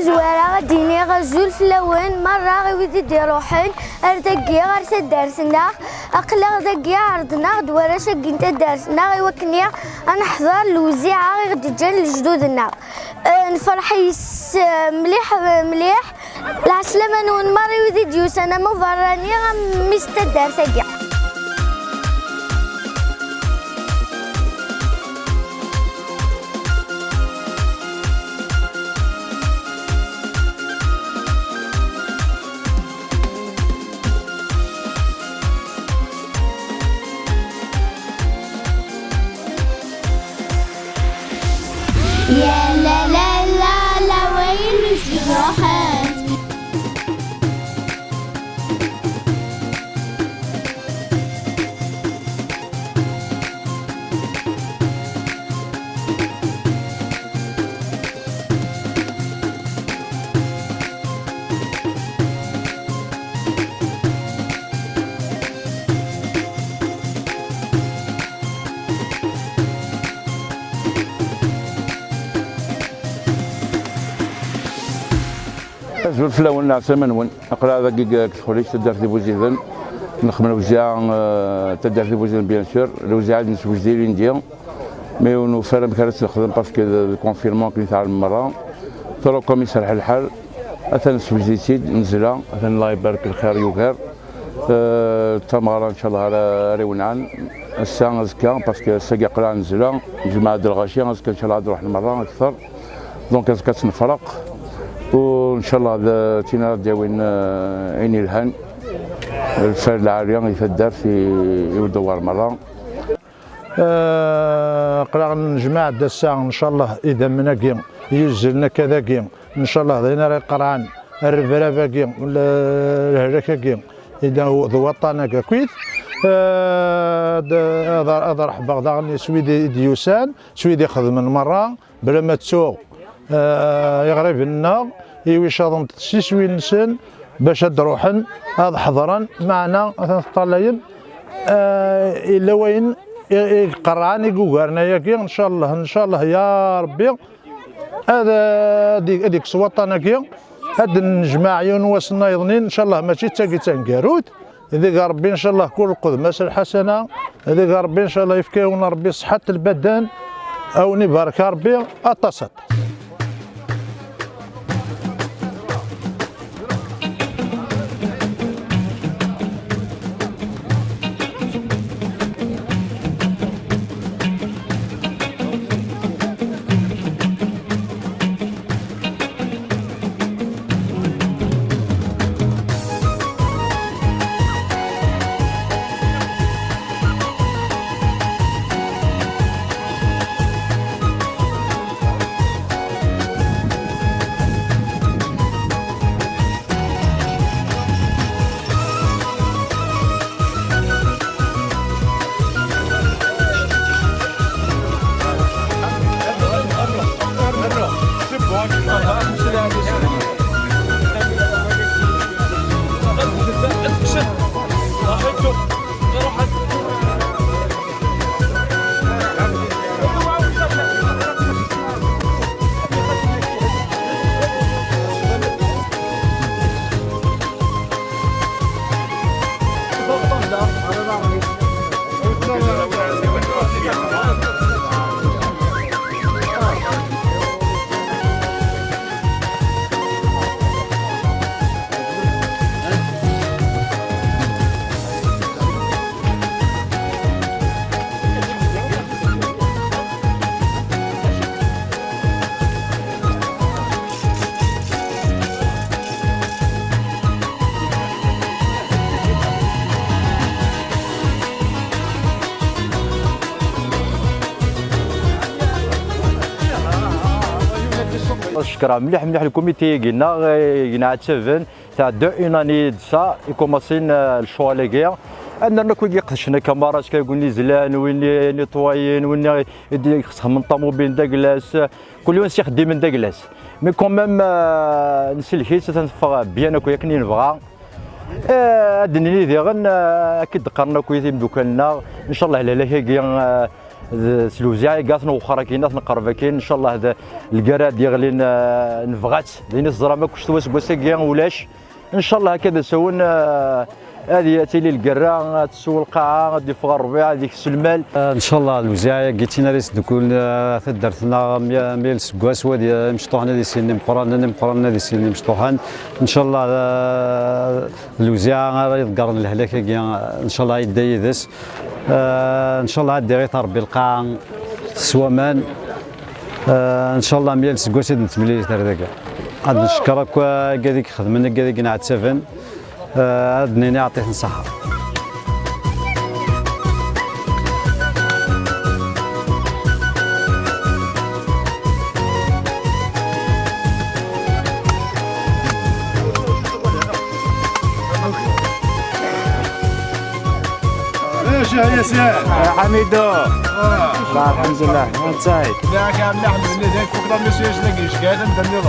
زوارة غديني غزول فلوين مرة غيودي ديروحين أرتقي غير تدارسنا أقلق دقي عرضنا دوارا شاقين تدارسنا غيوكني نحضر الوزيعة غير جان لجدودنا نفرح مليح مليح العسلامة نون مرة يودي ديوس أنا مفراني غمستدار تقيا يا لا لا لا لا وين مش راحت زول فلاون العسامة نون أقرأ ذاك كتخوليش تدار في بوزيدن نخمن وزاع تدار في بوزيدن بيان سور الوزاع نسوج ديالين ديال مي ونفرم كانت نخدم باسكو الكونفيرمون كنت على المرة طرق كوم يسرح الحال أثن نسوج ديتيد نزلة أثن الله يبارك الخير يوكر التمارة إن شاء الله على ريونان الساعة أزكى باسكو الساقي قرا نزلة جماعة الغاشية أزكى إن شاء الله غادي نروح المرة أكثر دونك أزكى تنفرق وان شاء الله تينا داوين عيني الهان الفرد العالية يفدر في يدور مرة قرا نجمع الساعة ان شاء الله اذا مناكي يزلنا كذا كي ان شاء الله دينا القران الربربه كي الهركه كي اذا ضوطنا كويت هذا راح بغدا سويدي ديوسان سويدي خدم المره بلا ما تسوق يغرب لنا يويشاضن تسيسوي نسن باش تروحن هذا حضرا معنا طالين الا وين قراني يقوغرنا ياكي ان شاء الله يا ربي هذا ديك صوتنا كي هاد الجماعه ينوسنا يظنين ان شاء الله ماشي تاكي تنكاروت اذا ربي ان شاء الله كل قدماس الحسنه اذا ربي ان شاء الله يفكيونا ربي صحه البدن او نبارك ربي اتصل شكرا مليح الكوميتي قلنا تسفن تاع دو اون اني دسا يكوماسين الشواليكيا عندنا كل يقشنا كاميرات كيقول لي زلان وين نيطوايين وين يخصهم من طوموبيل دا كلاس كل يوم يخدم من دا كلاس مي كوميم نسلكي تنفغ بيان اكو ياك نبغى ادني ديغن اكيد قرنا كويتي مدوكلنا ان شاء الله لا هي سلوزيع قاثنا وخرا كينات نقرب كاين ان شاء الله هذا الكراد يغلي نفغات لين الزرامه كوش توس بوسكيا ولاش ان شاء الله هكذا سوون هذه تيلي القرا تسوى القاعه غادي يفغ الربيع هذيك السلمال ان شاء الله الوزاع قيتينا ريس دوكول درتنا 100 سكواس ودي مشطوحنا دي سيني مقرانا دي سيني مشطوحان ان شاء الله الوزاع راه يذكر الهلاك ان شاء الله يدا يدس ان شاء الله غادي تربي القاعه سوامان ان شاء الله 100 سكواس نتملي هذاك غادي نشكرك كاديك خدمنا كاديك نعاد سفن هادني عطيت الصحة. ايش يا ياسين؟ حميدو الحمد لله انت سعيد لا كامل الحمد لله فوق لا ميسيج نلاقيش قاعد ندير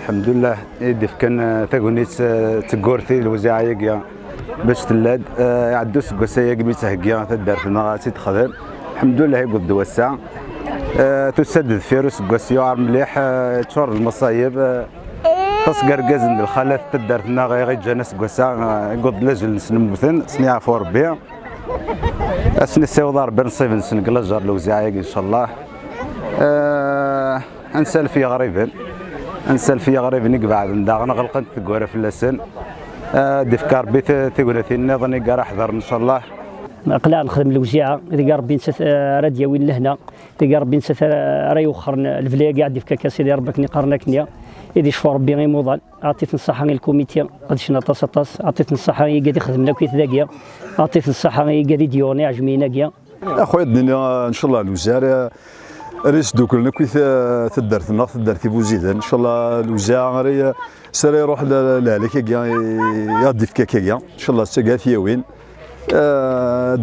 الحمد لله يدف كان تاغونيت تغورتي الوزاعيه باش تلاد يعدو سكوسايا قميتها كيا تدار في المغاسي تخدم الحمد لله يقود الساعه تسدد فيروس كوسيو مليح تشور المصايب تصقر كازن الخالات تدار في الناغي غير جانس كوسا يقود لاجل نسنموثن سنيا فور بيع اسني سيوضار بن صيفن سن كلاجر الوزاعيه ان شاء الله انسال في غريبا انسال في غريب نيك بعد نداغنا غلقت تقوره في اللسان ديفكار بيت تيغوناتي نظني كاع حضر ان شاء الله قلع نخدم الوزيعه اذا قال ربي نسات راديا وين لهنا اذا قال ربي نسات راه يوخر الفلا كاع ديفكا كاسيدي ربك نقرنا كنيا اذا شفوا ربي غير موضال عطيت الصحه غير الكوميتي غادي نطاس طاس عطيت الصحه غير قاعد خدمنا كيف ذاكيا عطيت الصحه غير قاعد ديوني عجمينا كيا اخويا الدنيا ان شاء الله الوزاره ريس دوكلنا كيف تدرت النقط تدرت بوزيدا ان شاء الله الوزاره راه سري يروح لهلك يا ديفكا كيا ان شاء الله سكاثيا وين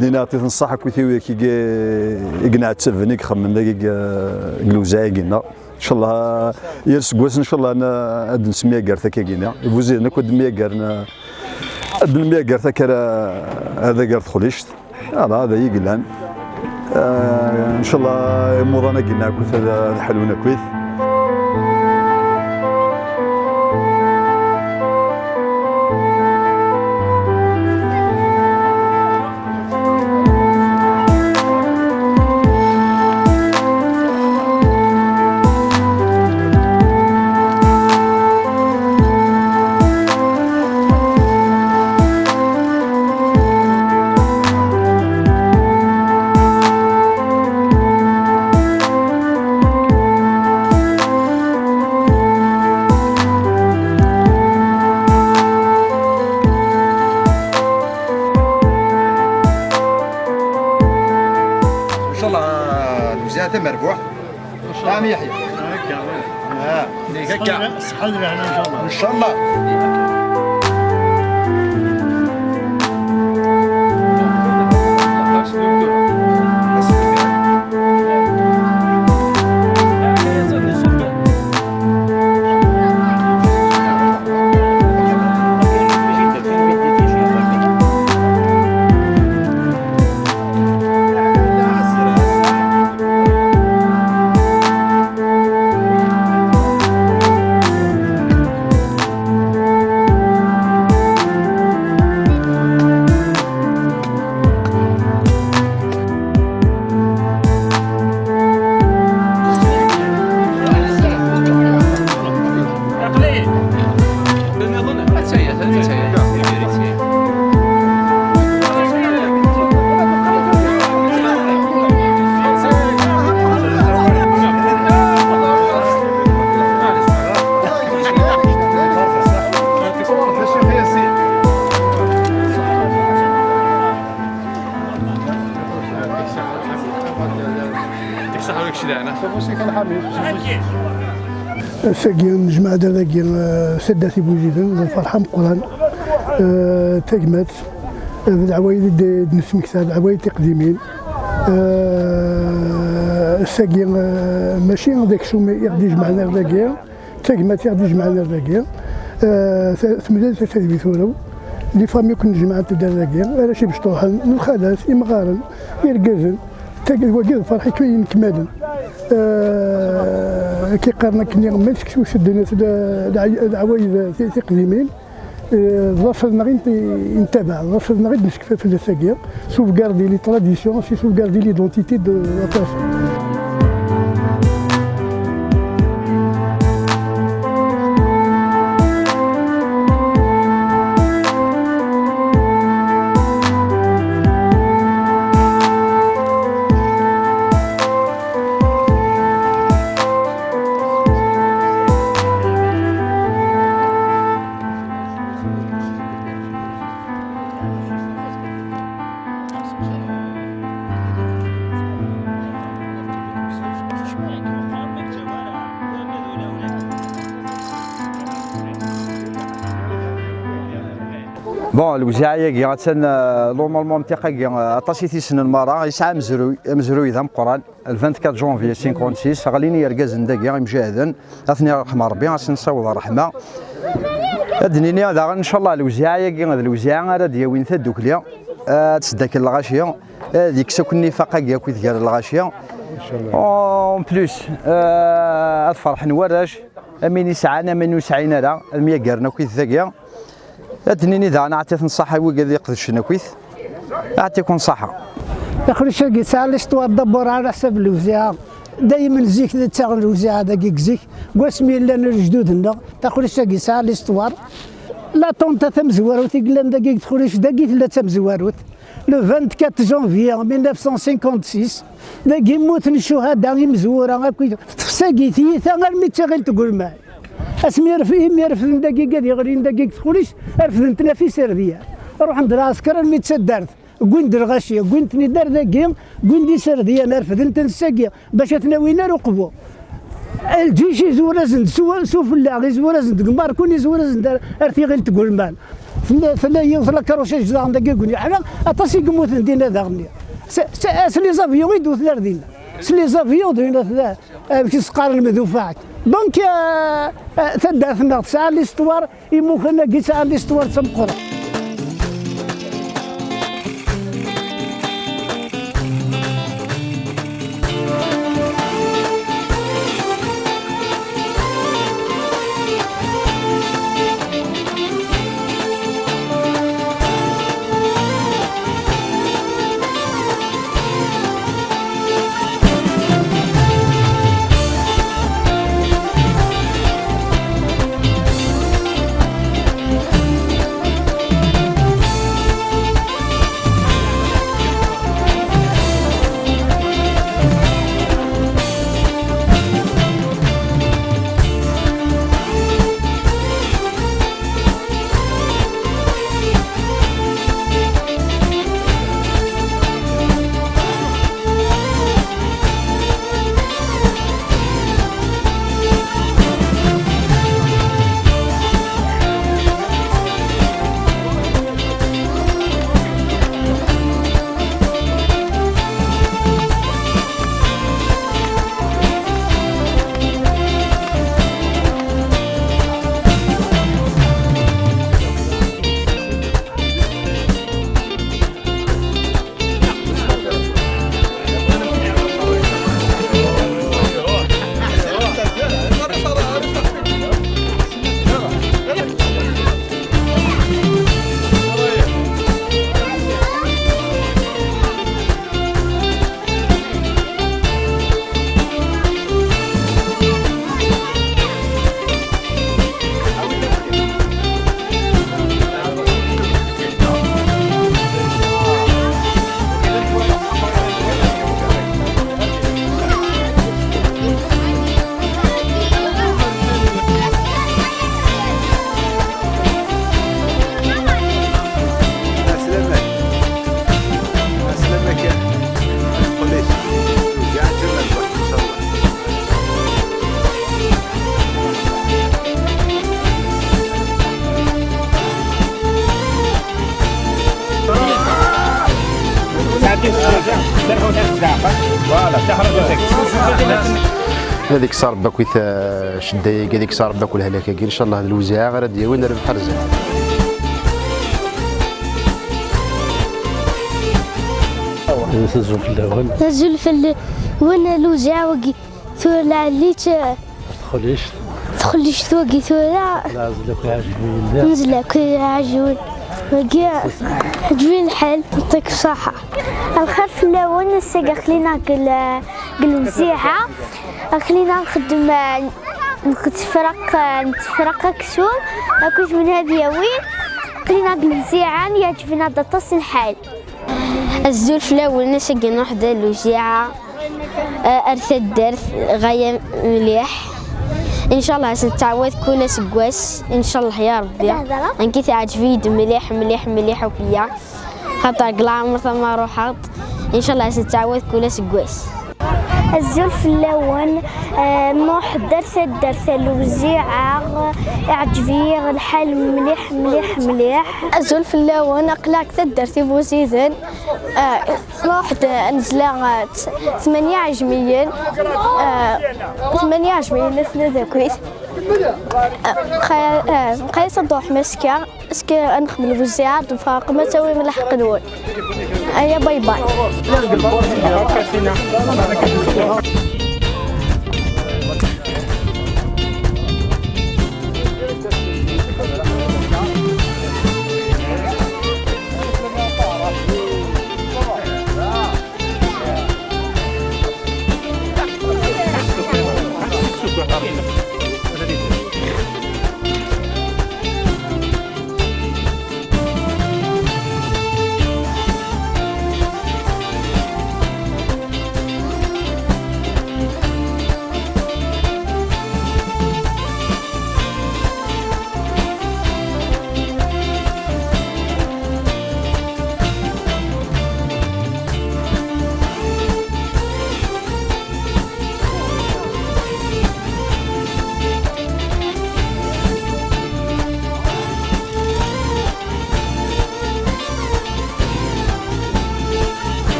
دينا عطيت الصحه كي يقنع تسفني خمن دقيق الوزاعي قلنا ان شاء الله يرس كواس ان شاء الله انا اد نسميها كارتا كينا بوزيدا كود ميا كارنا اد الميا كارتا كرا هذا كارت خليشت هذا يقلان ان شاء الله موضوعنا قلنا كويس هذا حلونا كويس ان شاء الله الوزاعه مربوح عام يحيى هكا صحه ان شاء الله ان شاء الله دعنا شوفوا كان حامل ساقين جماعة داكي سداتي بوزيدن الفرحة مقران تاجمات العوايد نسمكتها العوايد تقديمين ساقين ماشي داك الشوم يغدي جمعنا داكيا تاجمات يغدي جمعنا داكيا ثمانية تسالي ثورو لي فامي كون جماعة داكيا على شي بشطوحن الخالات يمغارن يرقزن تاقل واقيل الفرحة كوين كمالا كي قارنا كني غمات كشو شدنا العوايد تقديمين ظفرنا غير نتابع ظفرنا غير نسكف في الساقية سوفغاردي لي تراديسيون سي سوفغاردي ليدونتيتي دو لا بيرسون. بون الوزاعيه كي غاتسن نورمالمون منطقه كي عطاسيتي سن المراه يسعى مزروي ذا مقران 24 جونفي 56 غاليني يركازن داكيا مجاهدا اثني رحمه ربي غنصوض الرحمه ادنيني هذا ان شاء الله الوزاعيه كي هذا الوزاعه راه دياوين تدوكليا تسداك الغاشيه ديك سكني فقا كي كويت ديال الغاشيه ان شاء الله اون بليس الفرح نوراج امين يسعانا من يسعينا راه الميا كارنا كويت ذاكيا ادنيني ذا انا عطيت نصحه وقال يقدش نكويث اعطيكم صحه اخر شيء يسال الاستوار دبر على حسب الوزاعه دائما زيك تاع الوزاعه داك زيك واسمي لنا جدودنا تاخذ الشيء يسال الاستوار لا طونتا تم زواروت قلنا داك تخرج داك لا تم زواروت لو 24 جونفي 1956 داك يموت الشهداء مزوره ساقيتي ثا غير متشغل تقول معي اسمي رفض دقيقه غير دقيقه تخرج رفضتنا في سرديه روح عند العسكر المتسدرت قند الغشيه قنتني دار دقيق قندي سرديه نرفض انت نساقيه باش تناوينا رقبو الجيش يزور زند سوف الله يزور زند قمار كون يزور زند ارتي غير تقول مال ثلا يوصل كروشه جدا عند دقيق حنا اطاسي قموت ندينا داغني سلي زافيون يدو ثلاثين سلي زافيون دوينا باش تسقار المذوفات دونك تدافنا تسعى الاستوار يمكن كي تسعى الاستوار تمقر هذيك صار باكو شدايق هذيك صار باكو الهلاكه ان شاء الله هذا الوزاع غير ديالنا ربح الرزق. الزلفل وانا الوزاع وقي ثورة عليت تخليش ثوقي ثورة نزلك عجول وقيا عجبين الحال يعطيك الصحة. الخير في اللون الساقة خلينا قل مسيحة خلينا نخدم نتفرق كسور كنت من هذه وين خلينا قل مسيحة يعجبنا دطس الحال. الزول في الاول نسقي نروح الوزيعة ارثد درث غاية مليح ان شاء الله ستعوض كل سقواس ان شاء الله يا ربي انكي عاجبيد مليح مليح مليح وفيا خاطر قلع عمر ثم روحات ان شاء الله ستعوض كل سقواس. الزول في اللون نروح درث الوزيعة عجبي الحال مليح مليح مليح. الزول في اللون اقلع كثر درتي بوزيدن نروح نزلا 8 عجميين 8 عجميين ثلاثة كويس خايس نروح مسكا نخدم الوزيعة نفرق ما تسوي من الحق نول ايا باي باي.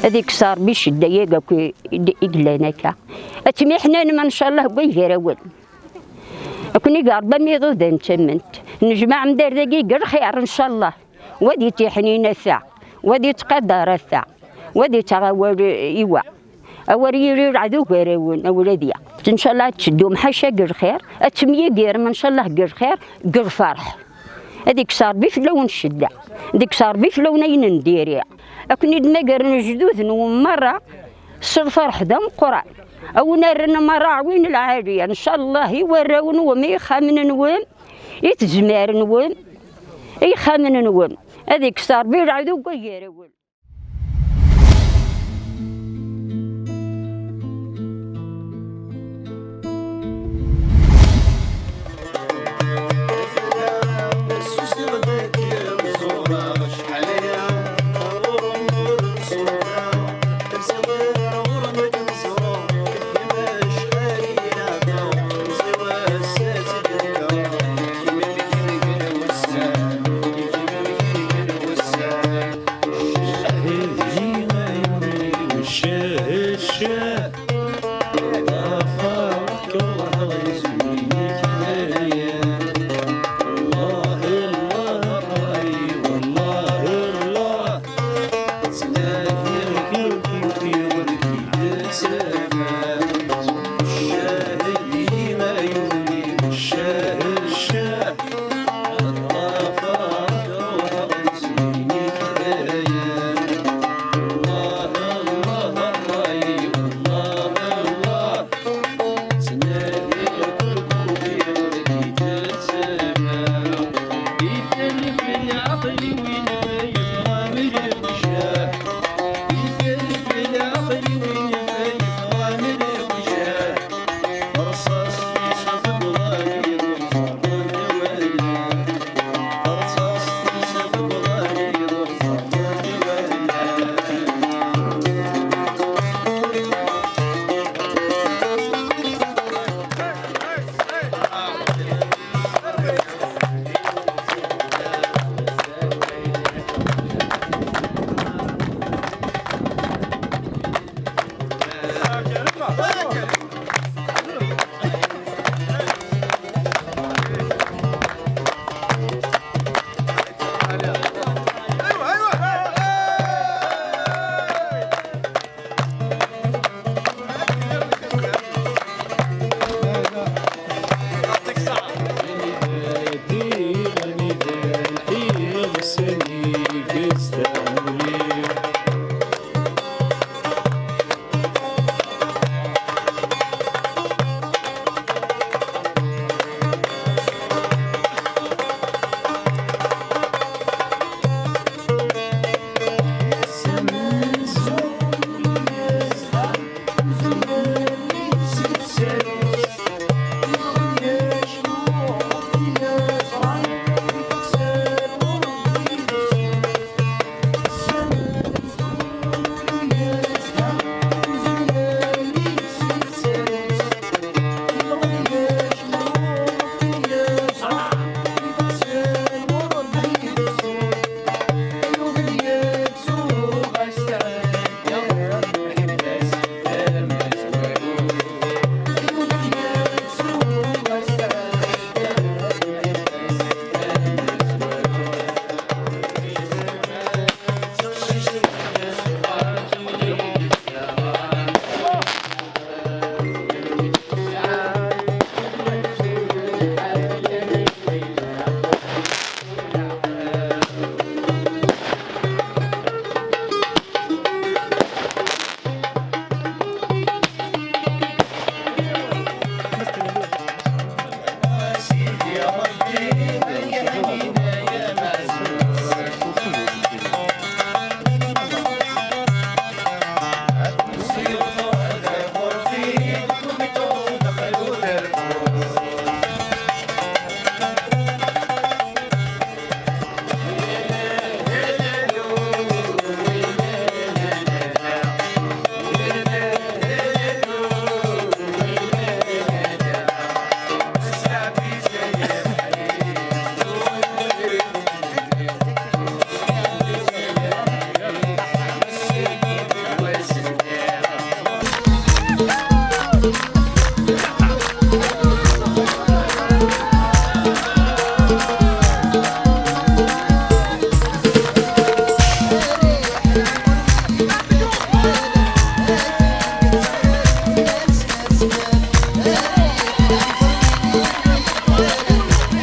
هذيك صار بيش الدقيقة كي يقلناك أتمي حنا ما إن شاء الله بوي غير أول كوني قاربة ميضو ذا نتمنت نجمع مدار دقيقة خير إن شاء الله ودي تحنين الثاع ودي تقدر الثاع ودي تغور إيوا أول يرير عدو غير أول أولادية إن شاء الله تشدو محشة قر خير أتمي غير ما إن شاء الله قر خير قر فرح هذيك صار بي في لون الشدة هذيك صار بي في لونين نديريا أكوني دماغر نجدوذ مرة صر فرح دم قرآن أو نرنا مرة عوين العالية إن شاء الله يوراون وما يخامن نوم يتزمار نوم يخامن نوم هذيك صار بي العدو غير أول.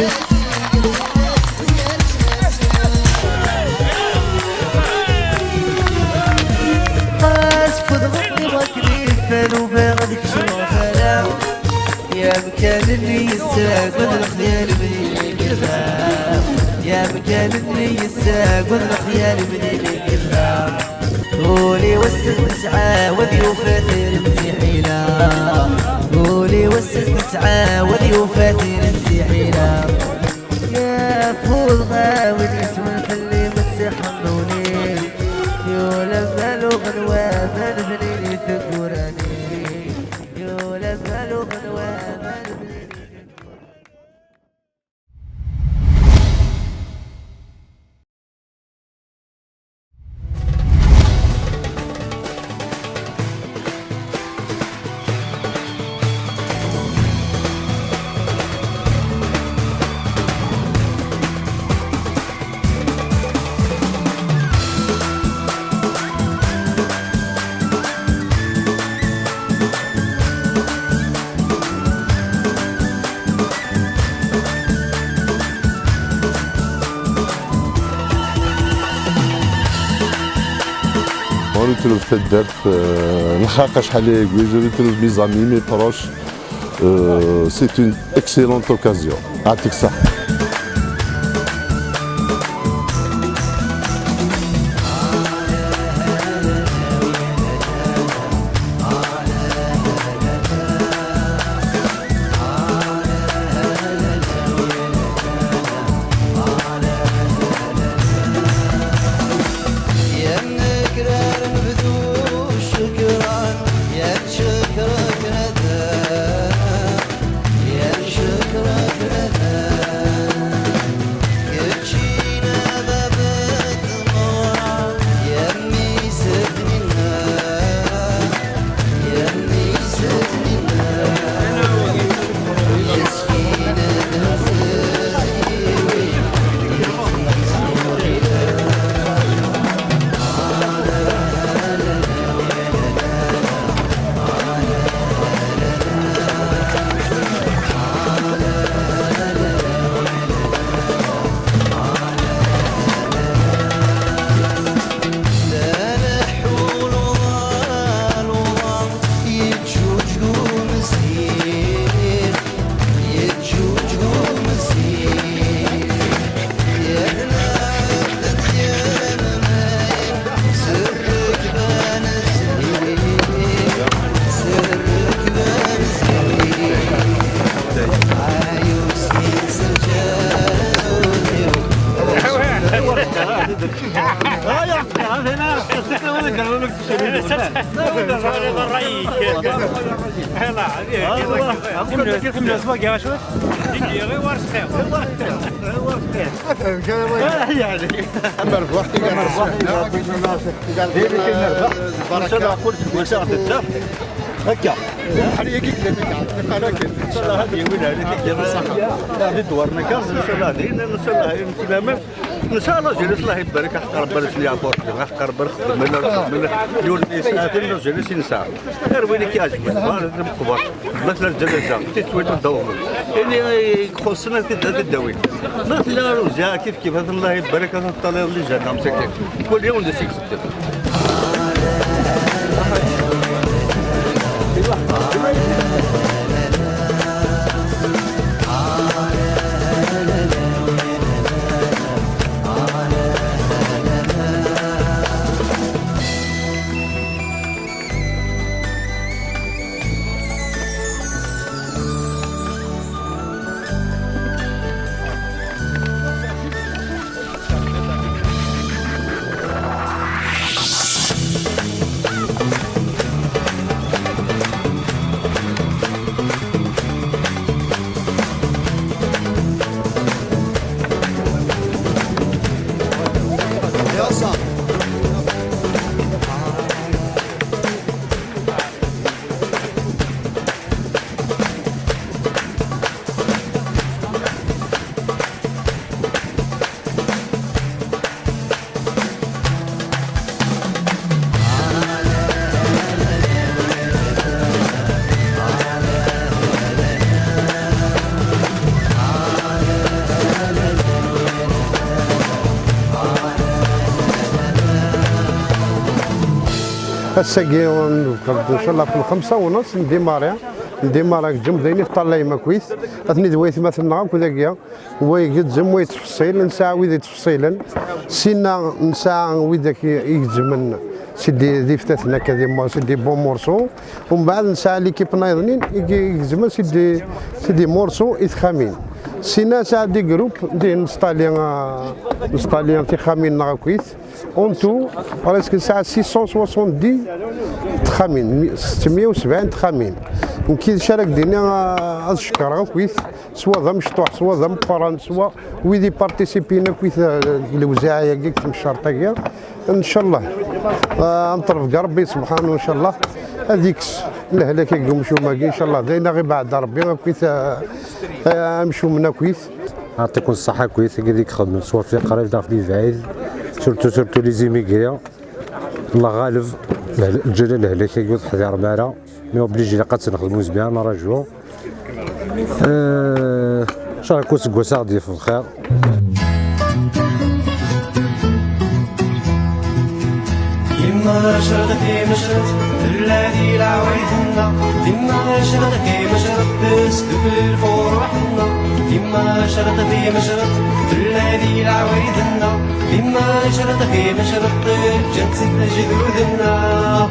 يا مكان اللي يستاقل الخيال مني كذاب، يا مكان اللي يستاقل الخيال مني كذاب. قولي وسط نسعى وضيوفاتي المزيحينا، قولي وسط نسعى وضيوفاتي المزيحينا. يا فوض غاوي الاسود اللي مسحنوني، يولا بالو غنوة من بنيني ثقوراني، يولا بالو غنوة. نتلو في الدرت نلقى شحال يجوز نتلو مي زامي مي بروش سي اون اكسيلونت اوكازيون. يعطيك الصحة. هكا حاليا كيك لكن ان شاء الله هذه وين هذه ديال الصحه هذه دورنا كاز ان شاء الله هذه ان شاء الله انتماما ان شاء الله جلس الله يبارك حق ربنا اللي يعطوك حق ربنا خدم يقول لي ساعتين جلس نساء غير وين كيعجبك هذا مقبر مثلا الجلسه تسويت الدور يعني يخصنا هذا الدوي مثلا رجاء كيف هذا الله يبارك هذا الطليب اللي جانا مسكين كل يوم ندير الساقي ان شاء الله في 5:30 نديماري جمديني طلعي ما كويس اثني دويت مثلا كذاك هو يجزم ويتفصيل نساع ويدي تفصيلا سينا نساع ويدك يجزم سيدي دي فتاتنا كذا سيدي بون مورسو ومن بعد نساع ليكيب نايضنين يجزم سيدي مورسو يتخامين سينا ساعة دي جروب دي نستاليان تخامين نغا كويس اونتو بريسك ساعة 670 تخامين 670 تخامين يمكن شارك دينا الشكر كويس سوا ذا مشطوح سوا ذا مقارن سوا ويدي بارتيسيبينا كويس الوزاعية كيك الشرطة ان شاء الله نطرف ربي سبحانه ان شاء الله هذيك الهلاك يمشوا ماكي ان شاء الله داينا غير بعد ربي كويس نمشوا منا كويس يعطيكم الصحة كويس هذيك خدمة سواء في قريب دا في بعيد سورتو لي زيميغري الله غالب الجلال الهلاك يقول حذر معنا مي اوبليجي لقد نخدمو زبيان نراجعو ان شاء الله يكون سكوا غادي في الخير يما شرقتي مشرت الذي العويدنا يما شرقتي مشرت بسدب الفرحنا يما شرقتي مشرت الذي العويدنا يما شرقتي مشرت جنت جذوذنا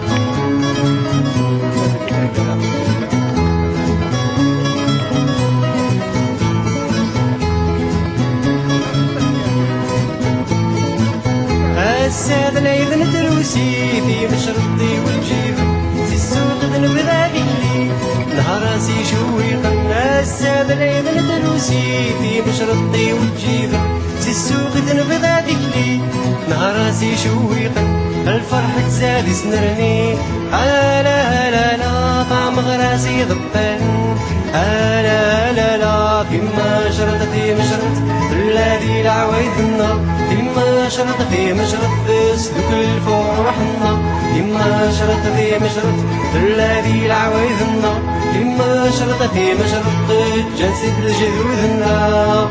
الساد العيد تروسي في مشرطي والجيب في السوق نبدا بكلي نهار راسي شويقا الساد العيد تروسي في مشرطي والجيب في السوق نبدا بكلي نهار راسي شويقا الفرح تزاد سنرني لا لا لا طعم غراسي ضبان لا لا لا كيما شرطتي مشرط الذي العوايدنا كيما شرطتي مشرط سلوك الفرحنا كيما شرطتي مشرط الذي العوايدنا كيما شرطتي مشرط جنسة الجذوذنا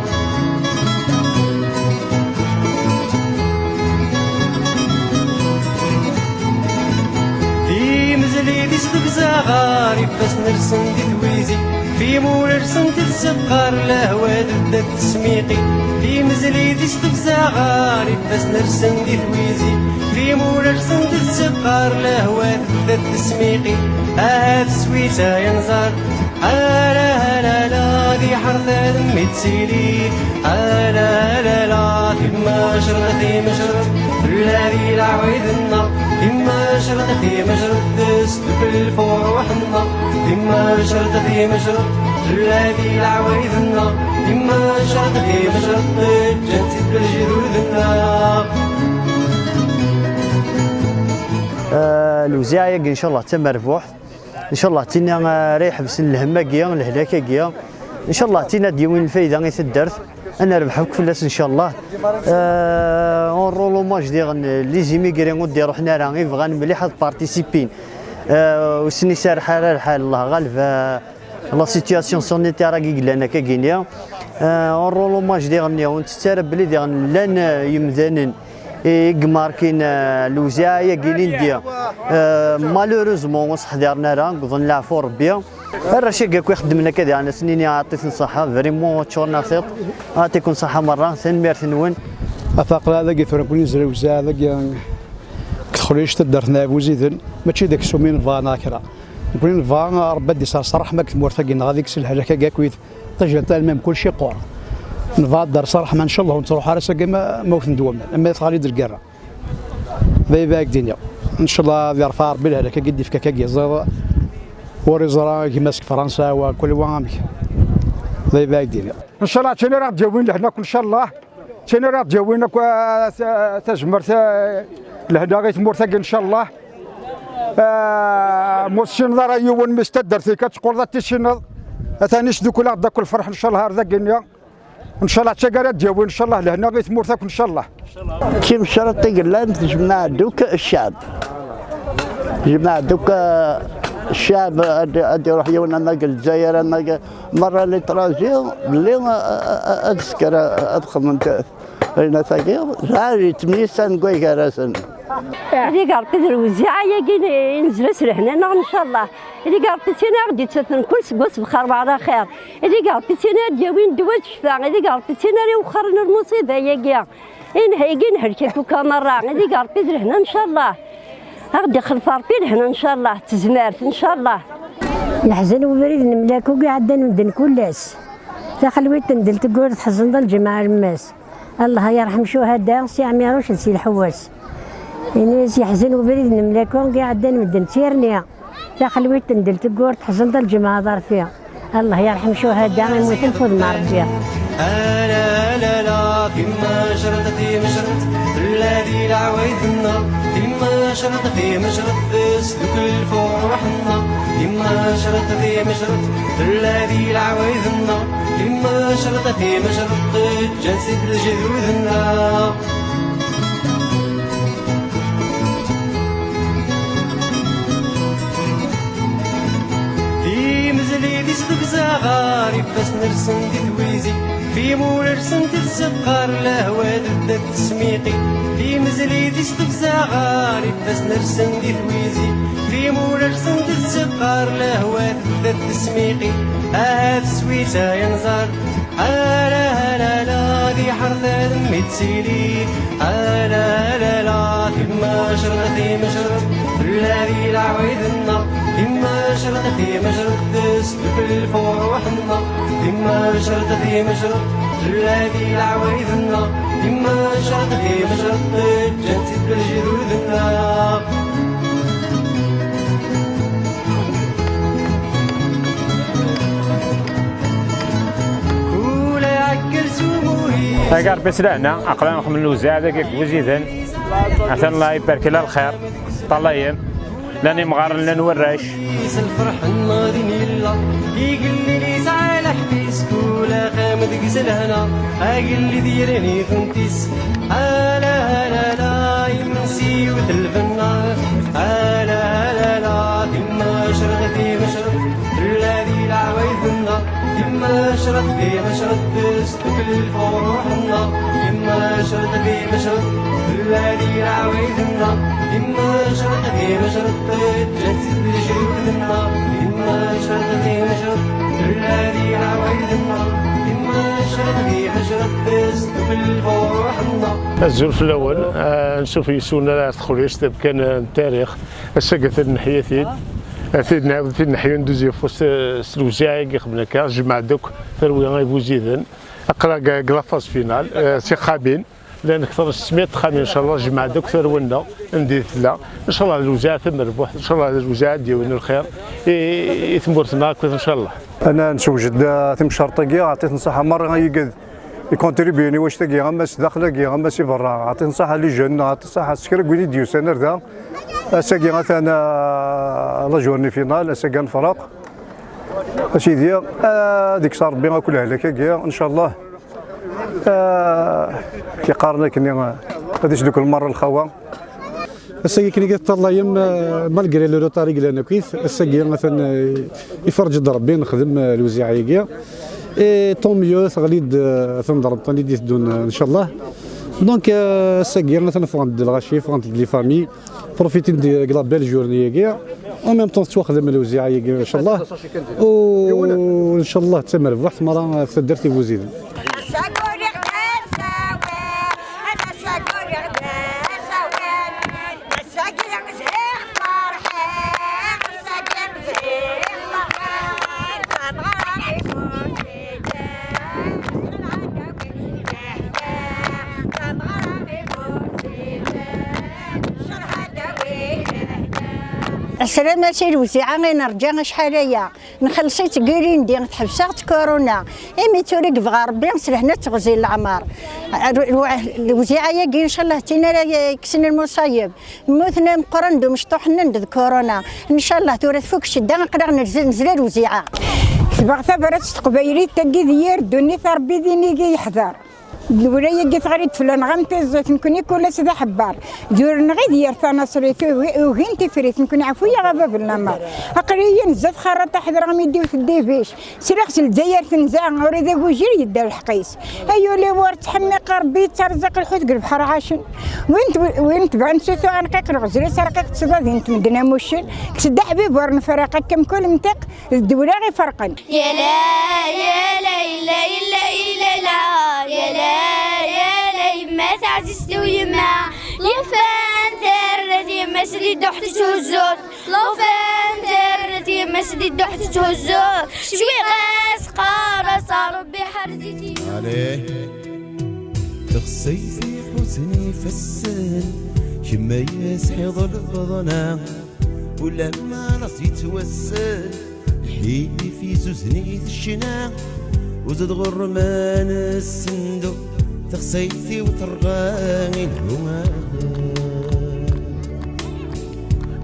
مزلي صدق زغاري بس نرسم دي تويزي في مول رسم تتسقر لهوا ضد التسميقي في مزلي صدق زغاري بس نرسم دي تويزي في مول رسم تتسقر لهوا ضد التسميقي هاد سويته ينزار لا لا لا دي حرثة دمي تسيلي لا لا لا كيما شرطتي مشرط الذي العويدنا كيما شرطتي مشرط سلوك الفرحنا كيما شرطتي مشرط الذي العويدنا كيما شرطتي مشرط جنسة الجذوذنا الوزاعية ان شاء الله تم مربوح ان شاء الله تينا ريح بس الهماكيه الهلاكيه ان شاء الله تينا ديوين الفايده غير تدرت انا ربح فلاس ان شاء الله اون رولو ماج ديال لي زيميغري وديرو حنا راه غير بغان مليح هاد بارتيسيبين وسني سار حال الحال الله غالب لا سيتياسيون سونيتير كي لنا كاينيا اون رولو ماج ديال ونتسترب بلي ديال لان يمدانن ماركين الوزاعية كاينين ديا مالوروزمون وصح دارنا راه نظن العفو ربي الرشيد كاك يخدم لنا كذا انا سنيني عطيتني الصحة فريمون تشورنا ثيط يعطيكم الصحة مرة ثاني نون افاق هذا كيفر نكون نزري وزاع هذا كتخليش تدرنا بوزيدن ماشي داك سومين فانا كرا نكون فانا ربي دي صراحة ما كنت مرتقين غاديك السلحة كاك ويت تجربة المهم كل شيء قور نفادر صراحة ما ان شاء الله ونروح على ساقي ما وث ندوم اما يطغى لي الكره باي باك الدنيا ان شاء الله يرفع ربي لهذاك كيدي في كاكا زاد وريزرا كي ماسك فرنسا وكل وامك باي باك الدنيا ان شاء الله تاني راه تجاوبين لهناك ان شاء الله تاني راه تجاوبين تجمر لهنا غيتمرتق ان شاء الله موسين راه يوون مستدر فيك تقول ذا تيشنض ثاني شدو كل غدا كل فرح ان شاء الله هذا الدنيا ان شاء الله تشكرات ديالو ان شاء الله لهنا غيتمرتك ان شاء الله كيف شرطي قلان جبنا دوك الشعب جبنا دوك الشعب ادي روح يونا نلقى الجزائر نلقى مره اللي تراجيو اللي اذكر ادخل من هنا ثقيل جاري 8 سنه نقول راسن هذيك عرفتي الوزيعه يا نزلت لهنا ان شاء الله. هذيك عرفتينا غادي تسافر كل سكوس بخير بعد خير. هذيك عرفتينا دياوين دوات الشفاء. هذيك عرفتينا راه وخرنا المصيبه يا هايقين هلكتو كمره. هذيك عرفتي لهنا ان شاء الله. غادي خلف ربي لهنا ان شاء الله تزمارت ان شاء الله. يحزن وبريد نملاكو قاعد ندن كلاس تخلويت ندل تقول تحزن الجماعه الماس. الله يرحم شهداء سي عميروش سي الحواس. الناس يحزن وبريد نملاكو قاعد ندن تيرنيا تخلويت ندل تقول تحزن الجماعه دار فيها. الله يرحم شهداء يموت الفضل مع ربي. لا لا لا فيما شرط في مشرط الذي العوايد النار فيما شرط في مشرط اسلك الفرح النار فيما شرط في مشرط الذي العوايد النار فيما شرط في مشرط جسد الجذوذ النار. في مزلي دي استبزا غاري بس نرسم دي تويزي في مول رسمت السقار لهوا ضد التسميقي في مزلي دي استبزا غاري بس نرسم دي تويزي في مول رسمت السقار لهوا ضد التسميقي هاد سويسة ينزار لا لا لا دي حرثة دمي تسيلي لا لا لا فيما شرط في مشرط الذي العوايد النار فيما شرط في مشرط تسلك الفرح النار فيما شرط في مشرط الذي العوايد النار فيما شرط في مشرط جنسد الجذوذ النار. كول يعكر سموهي أقار بس لهنا أقلام من الوزاع ذاك وزيدا عشان الله يبارك له الخير طلايم لاني مغارن لان وراش الفرح الناضي نيلا يقول لي زعل حبيس كولا خامد قزل هنا اقل لي ديرني فنتيس لا لا لا يمسي وتلف النار لا لا لا فيما شرط في مشرط الذي العوايد النار فيما شرط في مشرط تسلك الفرح النار فيما شرط في مشرط الذي العوايد النار فيما شرط في مشرط جسد الجذوذ النار فيما شرط في مشرط الذي العوايد النار فيما شرط في مشرط تسلك الفرح النار. الزلف الاول نشوف يسونا لا تخرج كان التاريخ السقف النحيتين تيدنا في النحية ندوزي فوس الوزاعي قبل كا جمع دوك ثروي غيبو زيدن اقرا كلافاز فينال سي خابين لان اكثر سميت خامين ان شاء الله جمع دوك ثرونا ندير لا ان شاء الله الوزاع ثم ربح ان شاء الله الوزاع ديالنا الخير يثمرتنا ان شاء الله. انا نسوجد ثم شرطي عطيت نصيحه مره غيقد يكونتريبيوني واش تاكي غمس داخل غمس برا عطيت نصيحه لي جون عطيت نصيحه سكر قولي ديوسانر ذا اساكي غاثانا لا جورني فينال اساكي نفرق اسيدي ديك صار ربي غاكل هلاك ان شاء الله كي قارنا كني غاديش دوك المره الخوا الساقي كني كطلايم مالغري لو طاريق لنا كويس الساقي مثلا يفرج ربي نخدم الوزيعيه طون ميو ثغليد تنضرب طني دي دون ان شاء الله دونك الساقي مثلا فوند الغاشي فوند لي فامي بروفيتين دي لا بيل جورني كيا او ميم طون تواخدم الوزيعيه ان شاء الله وان شاء الله تمر بواحد المره درتي بوزيد. السلامة سي الوزيعة غير نرجع شحال هي نخلصيت كيرين دي تحبسات كورونا ايمي توريك بغا ربي نسلحنا تغزي العمار الوزيعة يا ان شاء الله تينا يكسن المصايب موتنا مقرندو مشطوحنا ندد كورونا ان شاء الله تورث فوق الشدة نقدر نزل الوزيعة تبغى ثبرت قبيلي تقي ديار دوني ثربي ديني يحضر ولا يجي غريت فلان غمتي زيت نكوني كل سدا حبار جورن غير يرثانا صريتي وهين تفريت نكون عفوية غابة بالنمار أقريين زاد خرط حضر غم يديو تدي فيش سلاخس الجزائر تنزع وريد وجير يدار الحقيس أيو لي ور تحمي قربي ترزق الحوت قلب حر عاشن وين تبعن سوثو عن قيق الغزري سرقيق تصداد انت مدنا موشن كسد حبيب ورن فرقك كم كل منطق الدولة غير فرقا يا لا يا ليلى يا ليلى يا لا يا لي ما تعززت ويما يا فان درتي مسدي دحت تهزوت لو فان درتي مسدي دحت تهزوت شوي غاس قارة صار بحرزتي عليه تخصي في حزني فسن كما يسحض البضنا ولما نصيت توسل حيدي في زوزني الشنا وزد غرمان الصندوق تخسيتي وترغاني الهوى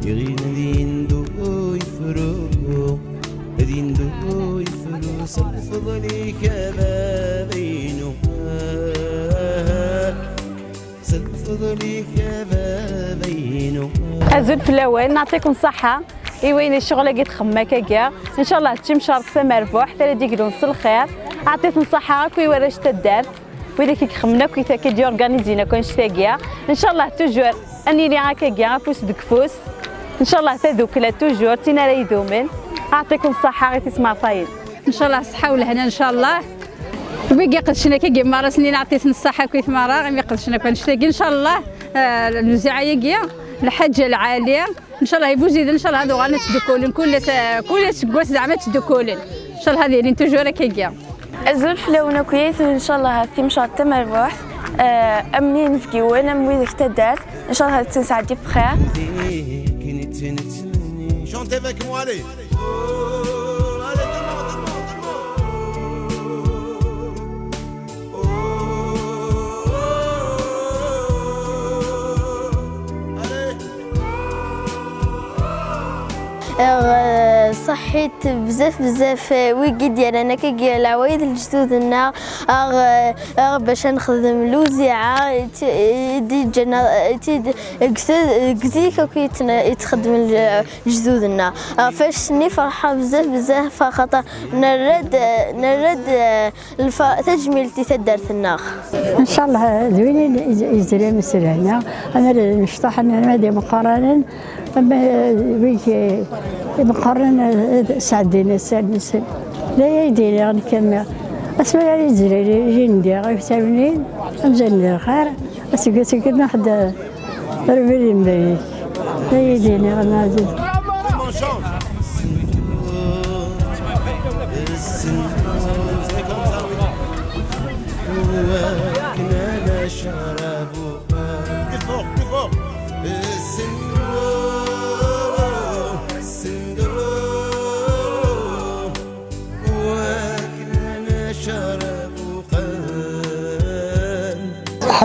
يغين دين دو يفرو دين دو يفرو سلفضلي كبابينو سلفضلي كبابينو أزول في الأول نعطيكم صحة وين الشغل قد خماكا كاع ان شاء الله تمشي ركثه مربوح حتى ديك نص الخير عطيت نصحة كي وراش تدار وإذا كي خمنا كي كي اورغانيزينا كونش تاكيا ان شاء الله توجور اني لي هكا كاع فوس دك فوس ان شاء الله تذوكلا توجور تينا راهي دومن اعطيكم الصحة غير تسمع طايل ان شاء الله الصحة والهنا ان شاء الله بقي قدشنا كي مرة سنين عطيت الصحة كيف مرة غير قدشنا كنشتاقي ان شاء الله الوزعية كيا الحاجة العالية ان شاء الله يبوزيد ان شاء الله هذو غانا تدكولن كل سكواس زعما تدكولن ان شاء الله هذه اللي توجور كيا الزلف لونا كويس ان شاء الله هذه مشات تمربح امنين في كيوان ام ويدك تدار ان شاء الله تنسعدي بخير Chantez avec moi, allez. صحيت بزاف ويكي ديالنا كي العوايد الجدودنا باش نخدم الوزيعه كزيك كي يتخدم جدودنا فاش ني فرحه بزاف خاطر نرد تجميلتي تدارت الناخ ان شاء الله زوين يزري مسرنا انا نشطح انا مقارنه مقارنة سعدنا سادنا لا يديني غير كما اسمع لي زري جندي غير سامنين امزل الخير اسكنا حدا ربي يمبارك لا يديني غير نازل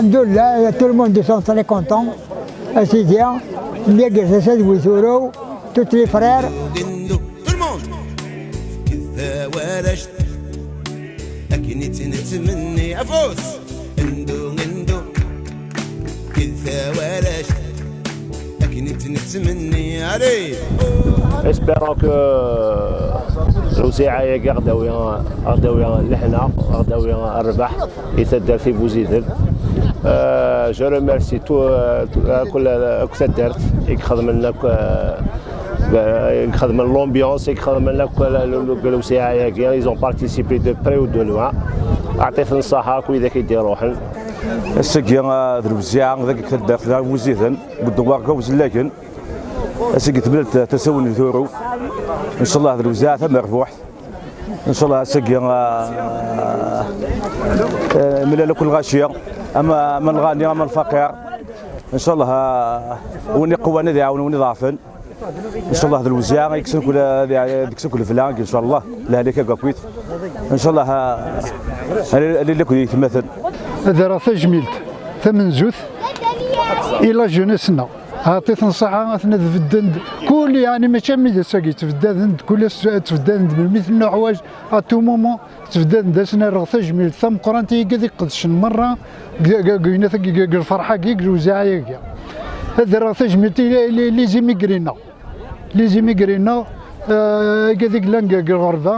Alhamdulillah, tout le monde sont très contents. C'est bien. Bien que c'est ça, tous les frères. Tout le monde. كذا ورشت لكن نتمني افوس اندو كذا ورشت لكن نتمني عليه. Espérons que الوزيعة غداوية لحنا غداوية الربح يتدار في بوزيدل. جو ريميرسي كل كتدارت يخدم لنا يخدم لومبيونس يخدم لنا الوزيعة ils ont participé de près ou de loin. عطيت نصحة كي ذاك يدير روحن. السكيا الوزيعة ذاك كتدارت وزيدن بالدوار كوزلاكن. اسكي تبلت تساوي ثورو ان شاء الله هذا الوزاع ثم مربوح ان شاء الله اسكي من كل غاشيه اما من الغني اما الفقير ان شاء الله وني قوانا يعاونوني ضعفا ان شاء الله هذا الوزاع يكسب كل فلان ان شاء الله لا هذيك كاكويت ان شاء الله اللي كنت يتمثل هذا راه تجميلت ثمن زوث الى جونسنا عطيت نصيحة أثناء تفدند كل يعني ماشي ميدا ساقي تفدند كل تفدند بالمثل نوع حوايج اتو مومون تفدند داسنا رغث جميل ثم قرانتي قد يقدش مرة قلنا الفرحة كي الوزاعية كي هذا رغث جميلتي لي زيميغرينا لي زيميغرينا كذيك لانكا الغربة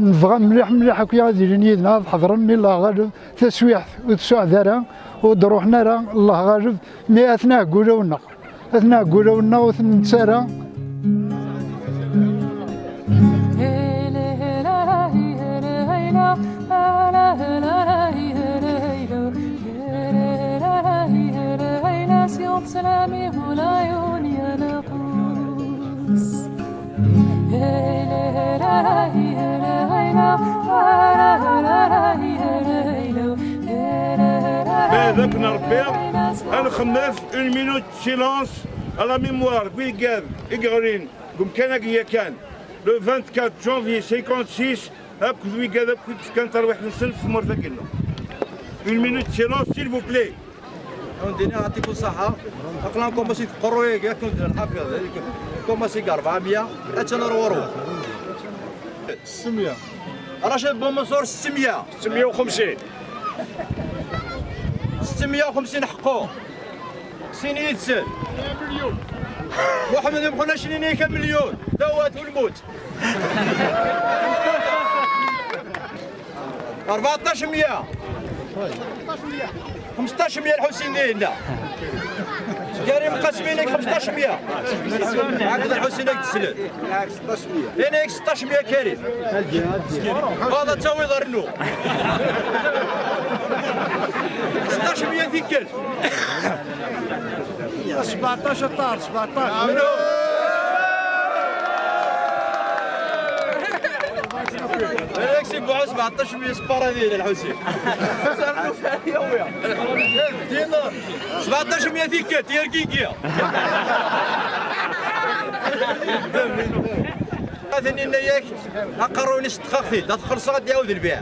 نبغى مليح مليح هكا هذه نيدنا حضرا من الله غالب تسويح وتسوع ذرا ودروحنا راه الله غالب مي اثناء قولونا وثنتسارا سلامي هنا عيوني انا قوس هذاك نربيع نخمف اون مينوت سيلونس على ميموار بيقاد إقرين قم كان كان لو 24 جانفي 56 هاك بيقاد كان تروح نسلف في مرتكنا اون مينوت سيلونس سيل فو بلي عندنا يعطيكم الصحة أقلام كوماسي تقروا ياكم الحافظ هذيك كوماسي 400 أتنرورو 600 رشيد بن منصور 600 650 حقوق سين يتسال محمد يبقى شنينيك مليون دوات والموت 1400 1500 الحسين ديالنا كريم قاسمينك 1500 عقد الحسين تسلل 1600 هناك 1600 كريم هذا تا يضرنو 1600 ثقل 17 طار 17 منو هناك سي بوعه 1700 سبارة ديال الحسين 1700 ثقل ديال كيكيا هذا لنا ياك اقروني استقاقتي دا تخلص غادي يعاود البيع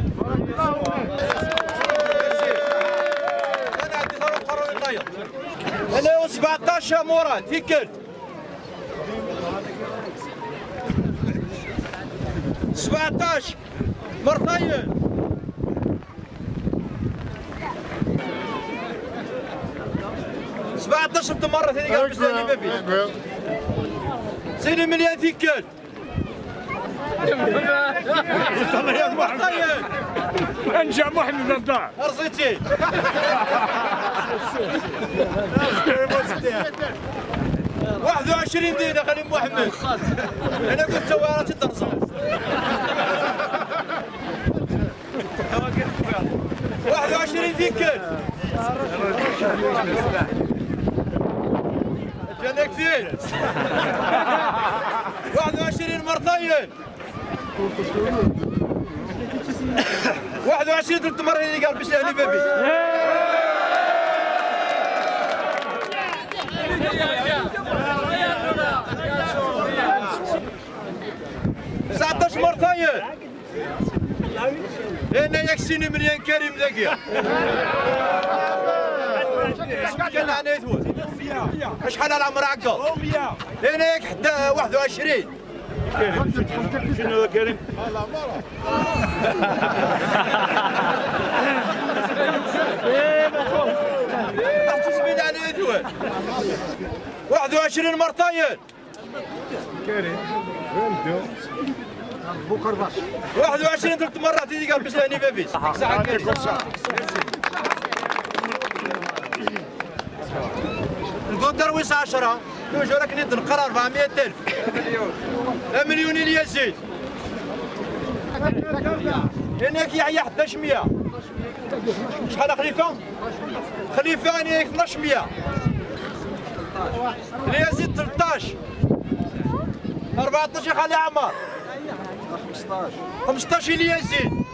انا 17 مراد ثقل 17 مرتين 17 مرة ثاني قال بساني بابي سيني مليان ثقل انجع محمد الضاع رصيتي 21 دينا خلي محمد انا قلت سوارتي ترصد 21 ثقل جانا كثير 21 مرتين 21 ثلاث مرات اللي قال باش اهلي بابي ساعتاش مرتين هنا يكسيني مليان كريم ذاكيا كان عناية ثوث شحال العمر عقل هنا يك حتى 21 شنو هذا كريم؟ تسمين عناية ثوث 21 مرتين كريم 21 ثلاث مرات اللي قال بساني بابي ساعة كريم نقول درويس 10 توجو راك نقرا 400,000 مليون الياسين هناك يحيى 1100 شحال خليفه؟ خليفه هناك 1200 الياسين 13 14 خلي عمار 15 الياسين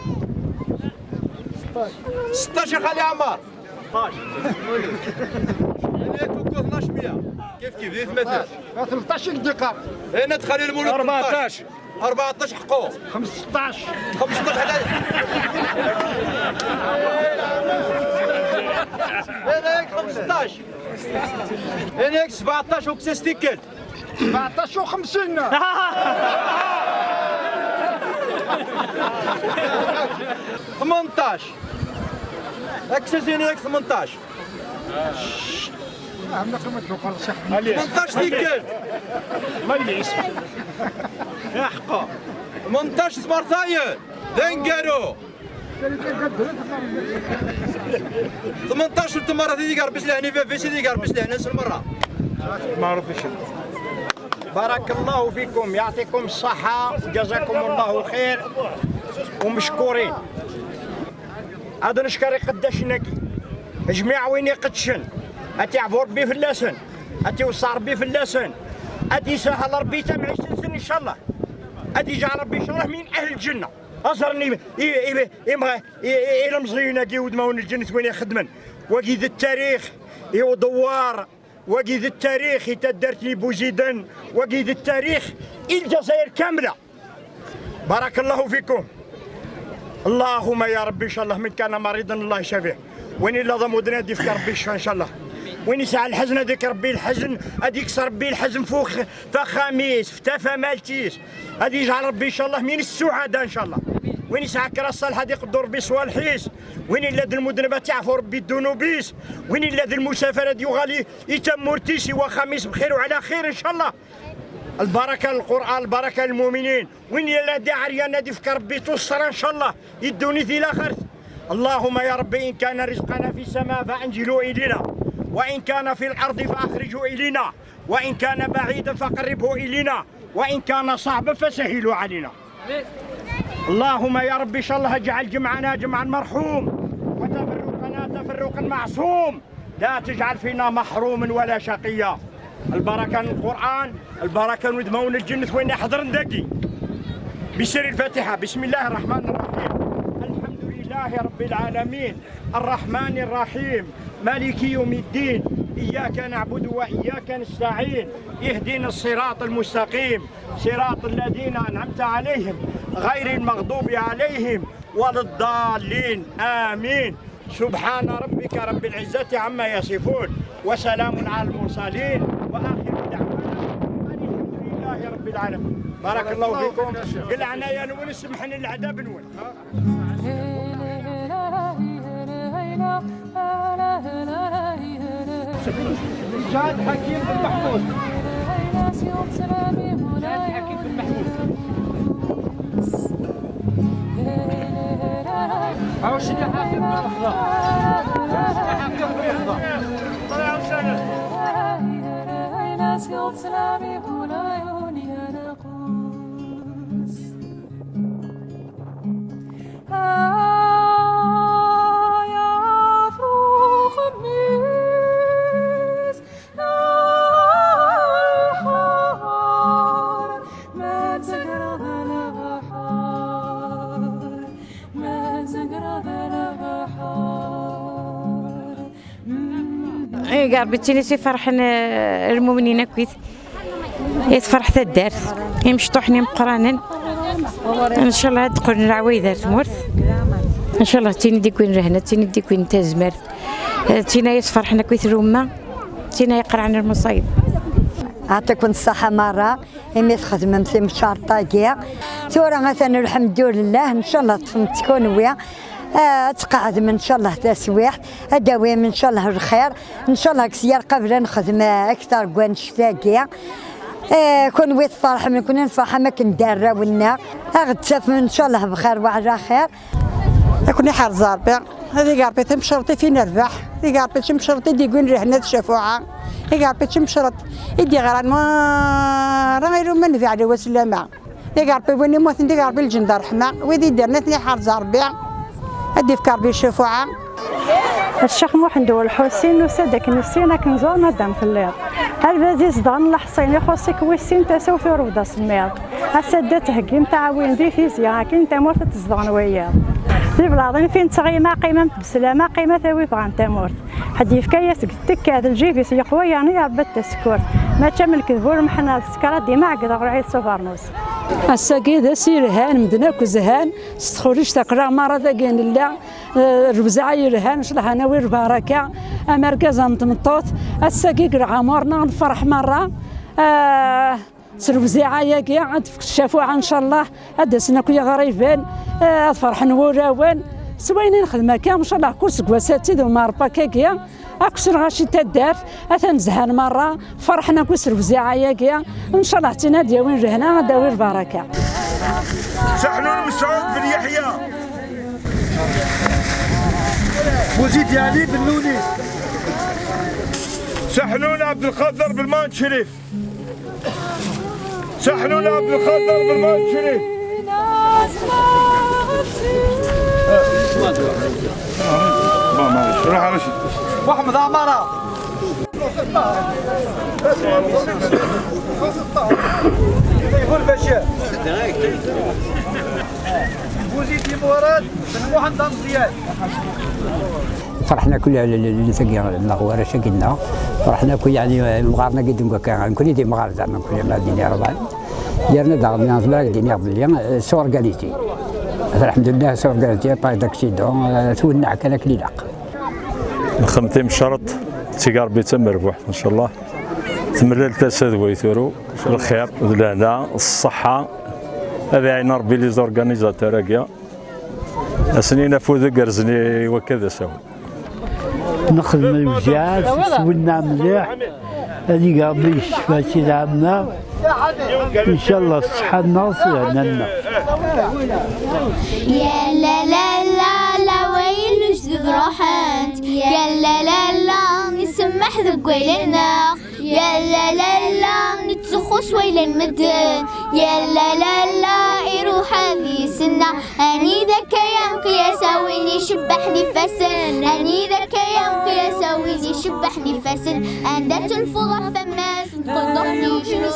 16 خلي عمار 1200 كيف ذي 13 دقيقة هنا تخلي المولود 14 حقوق 15 هناك 15 هناك 17 وكساس تيكل 17 و50 18 اكسس هناك 18 18 تيكل ما يليش يا حقا 18 سبارتاير دنقرو 18 تمرة تيجي قربش لهني فيش تيجي قربش لهنا المرة معروف ايش بارك الله فيكم يعطيكم الصحة جزاكم الله خير ومشكورين. هذا نشكري قداش نقي جميع وين يقدشن أتي عفو ربي في اللسن أتي وصار ربي في اللسن أتي سهل ربي تمعيش تنسن إن شاء الله أتي جعل ربي إن شاء الله من أهل الجنة أصرني إلى مزيونة كي ودمون الجنة وين يخدمن وقيد التاريخ يودوار وقيد التاريخ يتدرتني بوزيدن وقيد التاريخ الجزائر كاملة. بارك الله فيكم. اللهم يا ربي ان شاء الله من كان مريضا الله يشافيه وين الا ضمودنا ديك ربي يشفى ان شاء الله وين يسعى الحزن هذيك ربي الحزن هذيك يكسر ربي الحزن فوق فخاميس فتافا مالتيس هذه يجعل ربي ان شاء الله من السعداء ان شاء الله وين يسعى كرا الصالح هذه يقدر ربي صوالحيس وين الا المذنبات يعفو ربي الذنوبيس وين الا المسافر هذه يغالي يتم مرتيسي وخميس بخير وعلى خير ان شاء الله. البركة القرآن البركة المؤمنين وين يلا داعي نادي في ربي توصل ان شاء الله يدوني في الاخر. اللهم يا ربي ان كان رزقنا في السماء فانزلوا الينا وان كان في الارض فاخرجوا الينا وان كان بعيدا فقربه الينا وان كان صعبا فسهلوا علينا. اللهم يا ربي ان شاء الله اجعل جمعنا جمعا مرحوم وتفرقنا تفرقا معصوم لا تجعل فينا محروم ولا شقيا. البركة القرآن البركة ودمون الجنة وين يحضر ندقي بسر الفاتحة. بسم الله الرحمن الرحيم الحمد لله رب العالمين الرحمن الرحيم مالك يوم الدين إياك نعبد وإياك نستعين اهدنا الصراط المستقيم صراط الذين أنعمت عليهم غير المغضوب عليهم ولا الضالين آمين. سبحان ربك رب العزة عما يصفون وسلام على المرسلين وآخر دعوانا الحمد لله رب العالمين. بارك الله فيكم. قلعنا يا نون سمحنا العذاب نون. جاد حكيم بن محمود. جاد حكيم بن محمود. أو شنو حاكم بالأخضر؟ شنو حاكم بالأخضر؟ طلع وسند. قربتيني فرحنا المؤمنين كويس يتفرح الدار يمشطوحني مقرانا ان شاء الله تقول العويذه تمرث ان شاء الله تيني ديك وين رهنا تيني ديك وين تزمر تينا يتفرحنا كويس روما تينا يقرعنا المصايب. يعطيكم الصحة مرة إمي تخدم في مشارطة كيا ثورة مثلا الحمد لله إن شاء الله تكون ويا تقعد من شاء الله تسويح الدوام ان شاء الله الخير ان شاء الله كسيار قبل نخدم اكثر كون شفاكيا كون ويت فرح من كنا نفرح ما كندار ونا غتساف ان شاء الله بخير وعلى خير. كوني حار زاربي هذه قاربي تمشرطي في نربح هذه قاربي تمشرطي دي كون رهنا الشفوعه هذه قاربي تمشرط يدي غير ما غير من في على وسلامه هذه قاربي وين موت دي قاربي الجند رحمه وذي درنا ثني حار زاربي هدي في كاربي الشفوعه. الشيخ محمد والحسين وسادك نسينا كنزور مدام في الليل البازيز ضان الحصين يخصك ويسين تسو في روضه سمير السادة تهكيم تعاون دي فيزياء كنت تمورت تزضان وياه في بلاصين فين تغيما قيمة بسلامة قيمة ثوي بغان تمورت حدي في كياس قلتك هذا الجيفيس يقوى يعني ربط السكور ما تشمل كذبور محنا السكرات ديما عقد غرعي السوفرنوس الساقي ذا سير هان مدناك وزهان استخرج تقرا مرة كاين لا ربزعي رهان شلح انا وير بركه امركز مطمطوط الساقي عمرنا نفرح مرة سلوزيعة ياكي عاد شافوها إن شاء الله أدسنا كويا غريبين فرح نوراوين سوينا نخدم كاع إن شاء الله كرس كواساتي ذو ماربا كاكيا أكسر غاشي تدار أثن زهان مرة فرحنا كسر وزيعة ياكي إن شاء الله تنا ديوين رهنا داوي البركة. سحنون مسعود بن يحيى وزيد علي بن لولي سحنون عبد القادر بالمان شريف سحنون عبد القادر بالمان شريف روح على رشد محمد عمارة يقول بشير وزيد مراد بن محمد مزيان فرحنا كل اللي ثقي النغوره شكلنا فرحنا كل يعني مغارنا قد كان كل دي مغار زعما كل ما ديني ربع ديرنا داغنا زباك ديني قبل صور قاليتي الحمد لله صور قاليتي باي داكشي دون ثولنا كان كليلاق نخمتم شرط تيقار بيت مربوح ان شاء الله تمرر تسد ويثورو الخير ولنا الصحه هذا عين ربي لي زورغانيزاتور كيا اسنين فوز قرزني وكذا سوا نخدم الوجاز سولنا مليح هذيك ربي يشفى شي عامنا ان شاء الله الصحه ناصيه لنا يا لا لا لا لا ويل جدد روحنت يا لا لا لا نسمح ذوق ويلنا يا لا لا لا نتسخص ويل المدن يا لا لا لا يروح هذه سنة أني ذاك ينقي يساويني شبحني فسن أني ذاك ينقي يساويني شبحني فسن أندت الفضح فماس تقول ضغطي شنو